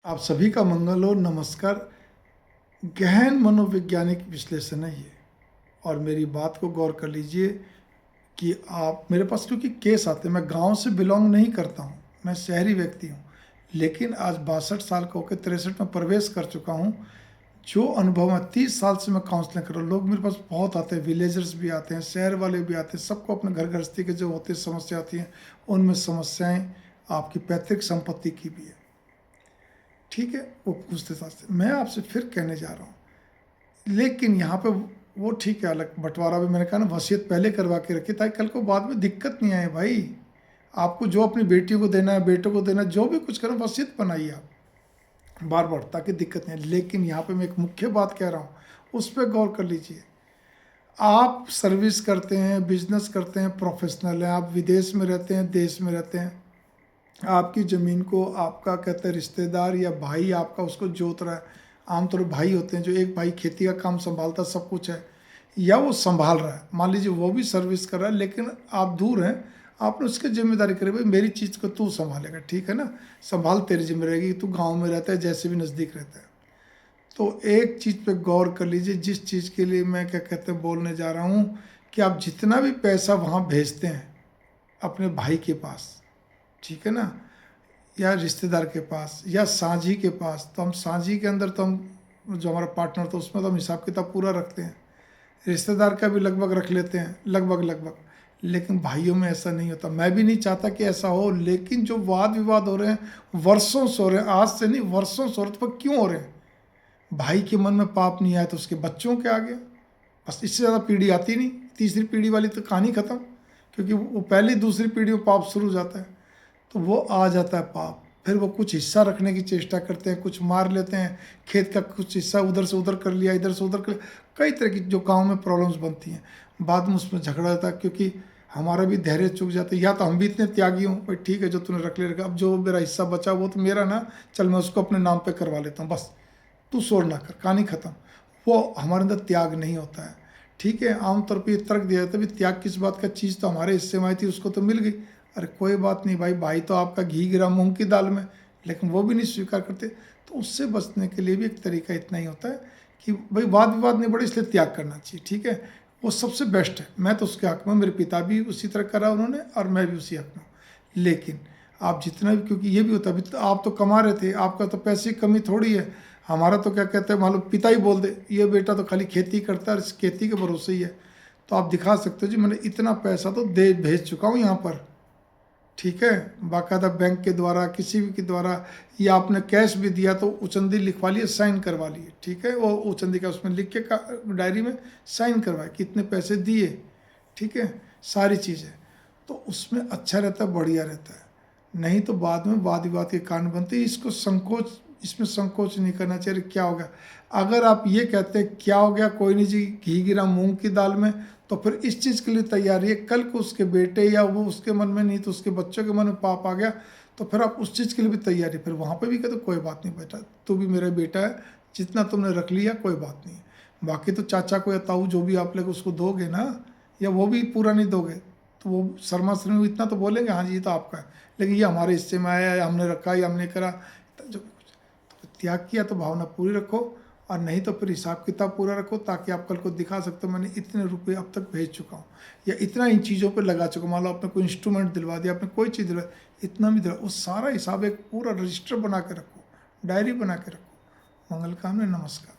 आप सभी का मंगल हो। नमस्कार। गहन मनोवैज्ञानिक विश्लेषण है ये, और मेरी बात को गौर कर लीजिए कि आप मेरे पास क्योंकि केस आते हैं, मैं गांव से बिलोंग नहीं करता हूं, मैं शहरी व्यक्ति हूं, लेकिन आज 62 साल का होकर 63 में प्रवेश कर चुका हूं। जो अनुभव है, 30 साल से मैं काउंसलिंग कर रहा हूँ। लोग मेरे पास बहुत आते हैं, विलेजर्स भी आते हैं, शहर वाले भी आते हैं, सबको अपने घर गृहस्थी के जो होते समस्या आती हैं, उनमें समस्याएं आपकी पैतृक संपत्ति की भी है। ठीक है, वो पूछते साथ मैं आपसे फिर कहने जा रहा हूँ, लेकिन यहाँ पे वो ठीक है, अलग बंटवारा भी मैंने कहा ना, वसीयत पहले करवा के रखी ताकि कल को बाद में दिक्कत नहीं आए। भाई आपको जो अपनी बेटियों को देना है, बेटों को देना है, जो भी कुछ करो वसीयत बनाइए आप बार बार, ताकि दिक्कत नहीं आए। लेकिन यहाँ पे मैं एक मुख्य बात कह रहा हूँ, उस पर गौर कर लीजिए। आप सर्विस करते हैं, बिजनेस करते हैं, प्रोफेशनल हैं, आप विदेश में रहते हैं, देश में रहते हैं, आपकी ज़मीन को आपका कहते हैं रिश्तेदार या भाई आपका उसको जोत रहा है। आमतौर पर भाई होते हैं, जो एक भाई खेती का काम संभालता सब कुछ है, या वो संभाल रहा है, मान लीजिए वो भी सर्विस कर रहा है, लेकिन आप दूर हैं, आपने उसकी जिम्मेदारी करी, भाई मेरी चीज़ को तू संभालेगा, ठीक है ना, संभाल, तेरी जिम्मेदारी रहेगी, तू गाँव में रहता है, जैसे भी नज़दीक रहता है। तो एक चीज़ पे गौर कर लीजिए, जिस चीज़ के लिए मैं क्या कहते हैं बोलने जा रहा हूँ, कि आप जितना भी पैसा वहाँ भेजते हैं अपने भाई के पास, ठीक है ना, या रिश्तेदार के पास या साझी के पास, तो हम साझी के अंदर तो हम जो हमारा पार्टनर तो उसमें तो हम हिसाब किताब पूरा रखते हैं, रिश्तेदार का भी लगभग रख लेते हैं, लगभग। लेकिन भाइयों में ऐसा नहीं होता। मैं भी नहीं चाहता कि ऐसा हो, लेकिन जो वाद विवाद हो रहे हैं वर्षों से हो रहे हैं, आज से नहीं, वर्षों से हो रहे हैं। तो क्यों हो रहे हैं? भाई के मन में पाप नहीं आया तो उसके बच्चों के आ गया, बस इससे ज़्यादा पीढ़ी आती नहीं। तीसरी पीढ़ी वाली तो कहानी ख़त्म, क्योंकि वो पहली दूसरी पीढ़ी में पाप शुरू हो जाता है, तो वो आ जाता है पाप। फिर वो कुछ हिस्सा रखने की चेष्टा करते हैं, कुछ मार लेते हैं, खेत का कुछ हिस्सा उधर से उधर कर लिया, इधर से उधर कर लिया, कई तरह की जो गांव में प्रॉब्लम्स बनती हैं। बाद में उसमें झगड़ा होता है, क्योंकि हमारा भी धैर्य चुक जाता है, या तो हम भी इतने त्यागी हूँ, भाई ठीक है जो तूने रख ले रखा, अब जो मेरा हिस्सा बचा वो तो मेरा ना, चल मैं उसको अपने नाम पर करवा लेता हूँ, बस तू शोर ना कर, कहानी ख़त्म। वो हमारे अंदर त्याग नहीं होता है। ठीक है, आमतौर पर ये तर्क दिया जाता है भी त्याग किस बात का, चीज़ तो हमारे हिस्से में आई थी, उसको तो मिल गई। अरे कोई बात नहीं भाई, भाई तो आपका घी गिरा मूंग की दाल में, लेकिन वो भी नहीं स्वीकार करते। तो उससे बचने के लिए भी एक तरीका इतना ही होता है कि भाई वाद विवाद नहीं बढ़े, इसलिए त्याग करना चाहिए। ठीक है, वो सबसे बेस्ट है। मैं तो उसके हक में, मेरे पिता भी उसी तरह करा उन्होंने, और मैं भी उसी हक में। लेकिन आप जितना भी, क्योंकि ये भी होता है, आप तो कमा रहे थे, आपका तो पैसे की कमी थोड़ी है। हमारा तो क्या कहते हैं, मान लो पिता ही बोल दे ये बेटा तो खाली खेती करता है, इस खेती के भरोसे ही है, तो आप दिखा सकते हो जी मैंने इतना पैसा तो दे भेज चुका हूँ यहाँ पर। ठीक है, बाकायदा बैंक के द्वारा, किसी भी के द्वारा, या आपने कैश भी दिया तो उचंदी लिखवा लिए, साइन करवा लिए। ठीक है, वो उचंदी का उसमें लिख के डायरी में साइन करवाए कि इतने पैसे दिए। ठीक है, सारी चीज़ें, तो उसमें अच्छा रहता है, बढ़िया रहता है। नहीं तो बाद में वाद विवाद के कारण बनते हैं। इसको संकोच, इसमें संकोच नहीं करना चाहिए। क्या हो गया, अगर आप ये कहते हैं क्या हो गया, कोई नहीं जी, घी गिरा मूंग की दाल में, तो फिर इस चीज़ के लिए तैयारी है, कल को उसके बेटे या वो उसके मन में नहीं तो उसके बच्चों के मन में पाप आ गया, तो फिर आप उस चीज़ के लिए भी तैयारी, फिर वहाँ पे भी कहते कोई बात नहीं बेटा, तू भी मेरा बेटा है, जितना तुमने रख लिया कोई बात नहीं। बाकी तो चाचा को या ताऊ जो भी आप लोग उसको दोगे ना, या वो भी पूरा नहीं दोगे, तो वो शर्मा शर्मी इतना तो बोलेंगे हाँ जी ये तो आपका है, लेकिन ये हमारे हिस्से में आया, या हमने रखा, या हमने करा, जो तो त्याग किया तो भावना पूरी रखो, और नहीं तो फिर हिसाब किताब पूरा रखो, ताकि आप कल को दिखा सकते हो मैंने इतने रुपए अब तक भेज चुका हूँ, या इतना इन चीज़ों पे लगा चुका हूँ। मान लो आपने कोई इंस्ट्रूमेंट दिलवा दिया, आपने कोई चीज़ दिलवा, इतना भी दिलवा, वो सारा हिसाब एक पूरा रजिस्टर बना के रखो, डायरी बना के रखो। मंगल कामना, नमस्कार।